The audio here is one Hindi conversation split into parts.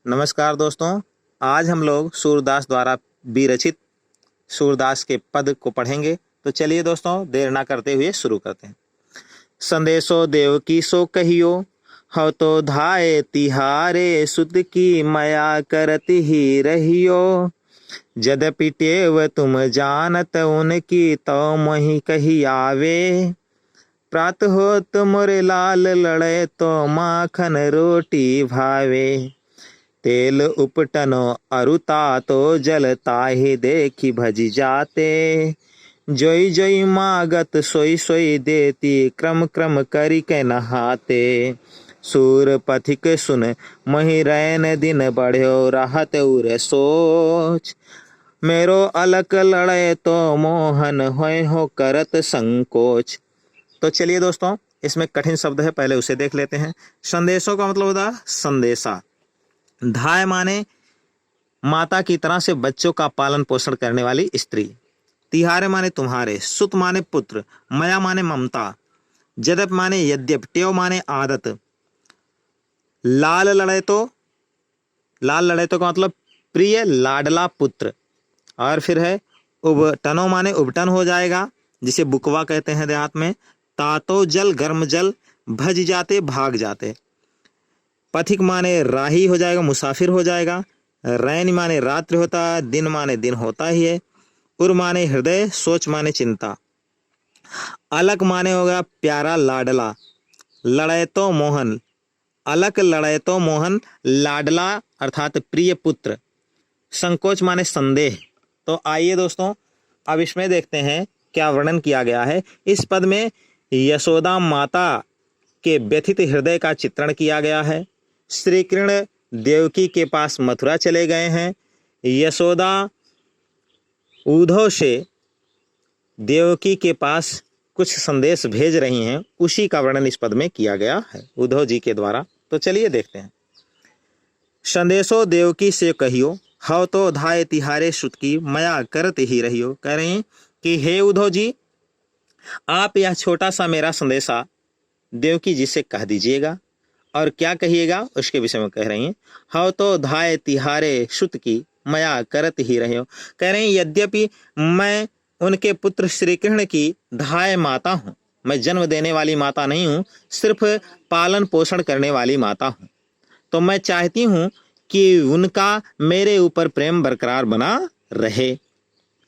नमस्कार दोस्तों, आज हम लोग सूरदास द्वारा विरचित सूरदास के पद को पढ़ेंगे। तो चलिए दोस्तों, देर ना करते हुए शुरू करते हैं। संदेशो देव की सो कहियो, हव तो धाये तिहारे सुत की मया करत ही रहियो। यद्यपि टेव तुम जानत उनकी तो मही कही आवे। प्रात होत मोरे लाल लड़े तो माखन रोटी भावे। तेल उपटनो अरुता तो जलता ही देखी भजी जाते। जोई जोई मागत सोई सोई देती, क्रम क्रम करी के नहाते। सूर पथिक सुन मही रैन दिन बढ़्यो रहत उर सोच। मेरो अलक लड़े तो मोहन होय हो करत संकोच। तो चलिए दोस्तों, इसमें कठिन शब्द है, पहले उसे देख लेते हैं। संदेशों का मतलब होता है संदेशा। धाय माने माता की तरह से बच्चों का पालन पोषण करने वाली स्त्री। तिहारे माने तुम्हारे। सुत माने पुत्र। मया माने ममता। यद्यप माने यद्यप। टेव माने आदत। लाल लड़े तो का मतलब प्रिय लाडला पुत्र। और फिर है उबटनो माने उबटन हो जाएगा, जिसे बुकवा कहते हैं देहात में। तातो जल गर्म जल। भज जाते भाग जाते। पथिक माने राही हो जाएगा, मुसाफिर हो जाएगा। रैन माने रात्रि होता है। दिन माने दिन होता ही है। उर माने हृदय। सोच माने चिंता। अलक माने होगा प्यारा लाडला। लड़े तो मोहन। अलक लड़े तो मोहन, लाडला अर्थात प्रिय पुत्र। संकोच माने संदेह। तो आइए दोस्तों, अब इसमें देखते हैं क्या वर्णन किया गया है। इस पद में यशोदा माता के व्यथित हृदय का चित्रण किया गया है। श्री कृष्ण देवकी के पास मथुरा चले गए हैं। यशोदा उद्धव से देवकी के पास कुछ संदेश भेज रही हैं, उसी का वर्णन इस पद में किया गया है उद्धव जी के द्वारा। तो चलिए देखते हैं। संदेशो देवकी से कहियो, हव तो धाय तिहारे सुत की मया करत ही रहियो। कह रहे हैं कि हे उद्धव जी, आप यह छोटा सा मेरा संदेशा देवकी जी से कह दीजिएगा। और क्या कहिएगा उसके विषय में कह रही हैं। हव तो धाय तिहारे सुत की मया करत ही रहियो। कह रहे हैं यद्यपि मैं उनके पुत्र श्री कृष्ण की धाय माता हूँ, मैं जन्म देने वाली माता नहीं हूँ, सिर्फ पालन पोषण करने वाली माता हूँ। तो मैं चाहती हूँ कि उनका मेरे ऊपर प्रेम बरकरार बना रहे।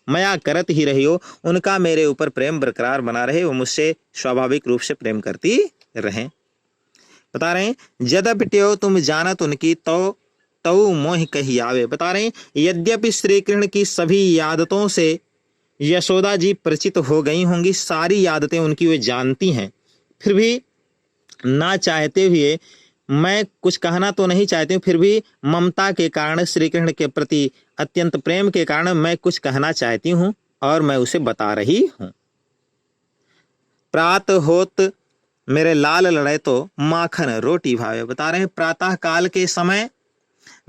मया करत ही रहियो, उनका मेरे ऊपर प्रेम बरकरार बना रहे, वो मुझसे स्वाभाविक रूप से प्रेम करती रहें। बता रहे हैं यद्यपि टेव तुम जानत उनकी तो तऊ मोह कही आवे। बता रहे हैं यद्यपि श्री कृष्ण की सभी आदतों से यशोदा जी परिचित हो गई होंगी, सारी आदतें उनकी वे जानती हैं, फिर भी ना चाहते हुए, मैं कुछ कहना तो नहीं चाहती हूँ, फिर भी ममता के कारण, श्री कृष्ण के प्रति अत्यंत प्रेम के कारण मैं कुछ कहना चाहती हूँ और मैं उसे बता रही हूँ। प्रात होत मेरे लाल लड़े तो माखन रोटी भावे। बता रहे हैं प्रातः काल के समय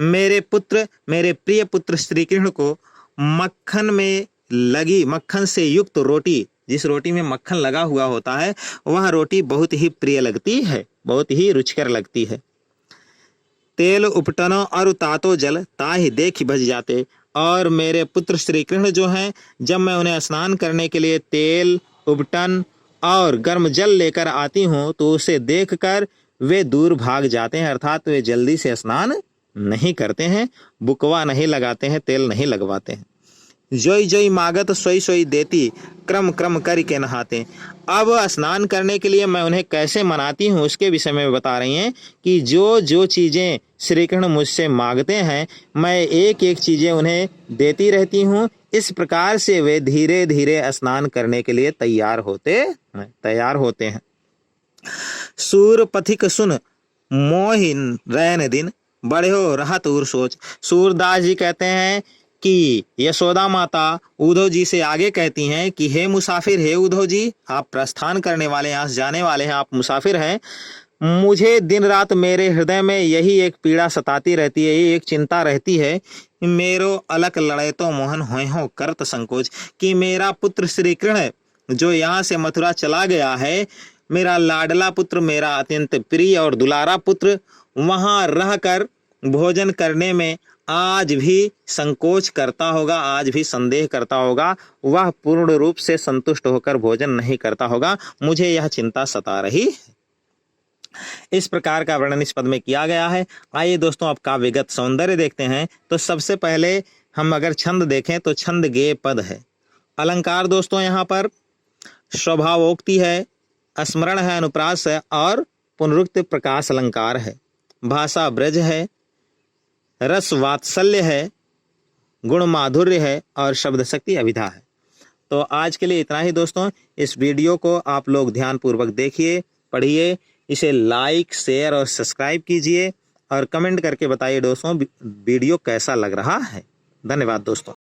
मेरे पुत्र, मेरे प्रिय पुत्र श्री कृष्ण को मक्खन से युक्त रोटी, जिस रोटी में मक्खन लगा हुआ होता है, वह रोटी बहुत ही प्रिय लगती है, बहुत ही रुचिकर लगती है। तेल उपटनो और तातो जल ताहि देखी भज जाते। और मेरे पुत्र श्री कृष्ण जो हैं, जब मैं उन्हें स्नान करने के लिए तेल, उपटन और गर्म जल लेकर आती हूँ तो उसे देखकर वे दूर भाग जाते हैं, अर्थात वे जल्दी से स्नान नहीं करते हैं, बुकवा नहीं लगाते हैं, तेल नहीं लगवाते हैं। जोई जोई मागत सोई सोई देती, क्रम क्रम कर के नहाते। अब स्नान करने के लिए मैं उन्हें कैसे मनाती हूँ उसके विषय में बता रही हैं कि जो जो चीज़ें श्री कृष्ण मुझसे मांगते हैं, मैं एक एक चीज़ें उन्हें देती रहती हूँ। इस प्रकार से वे धीरे धीरे स्नान करने के लिए तैयार होते हैं। सूर पथिक सुन मोहिन रैन दिन बढ़्यो रहत उर सोच। सूरदास जी कहते हैं कि यशोदा माता उद्धव जी से आगे कहती हैं कि हे मुसाफिर, हे उद्धव जी, आप प्रस्थान करने वाले हैं, यहाँ से जाने वाले हैं, आप मुसाफिर हैं। मुझे दिन रात मेरे हृदय में यही एक पीड़ा सताती रहती है, यही एक चिंता रहती है। मेरो अलक लड़े तो मोहन होय हो करत संकोच। कि मेरा पुत्र श्री कृष्ण जो यहाँ से मथुरा चला गया है, मेरा लाडला पुत्र, मेरा अत्यंत प्रिय और दुलारा पुत्र, वहाँ रहकर भोजन करने में आज भी संकोच करता होगा, आज भी संदेह करता होगा, वह पूर्ण रूप से संतुष्ट होकर भोजन नहीं करता होगा। मुझे यह चिंता सता रही है। इस प्रकार का वर्णन इस पद में किया गया है। आइए दोस्तों अब काव्यगत सौंदर्य देखते हैं। तो सबसे पहले हम अगर छंद देखें तो छंद गेय पद है। अलंकार दोस्तों यहाँ पर स्वभावोक्ति है, स्मरण है, अनुप्रास है और पुनरुक्त प्रकाश अलंकार है। भाषा ब्रज है, रस वात्सल्य है, गुण माधुर्य है और शब्द शक्ति अभिधा है। तो आज के लिए इतना ही दोस्तों। इस वीडियो को आप लोग ध्यानपूर्वक देखिए, पढ़िए, इसे लाइक, शेयर और सब्सक्राइब कीजिए और कमेंट करके बताइए दोस्तों वीडियो कैसा लग रहा है। धन्यवाद दोस्तों।